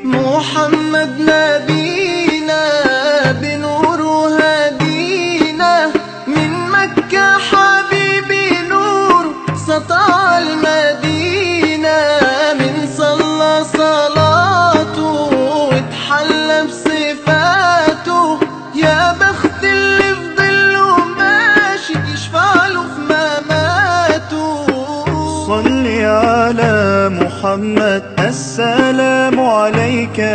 محمد نبينا بنور هدينا من مكة حبيبي نور سطع المدينة من صلى صلاته واتحلى بصفاته يا بخت اللي في ظله ماشي يشفع له في مماته. صل على محمد السلام عليك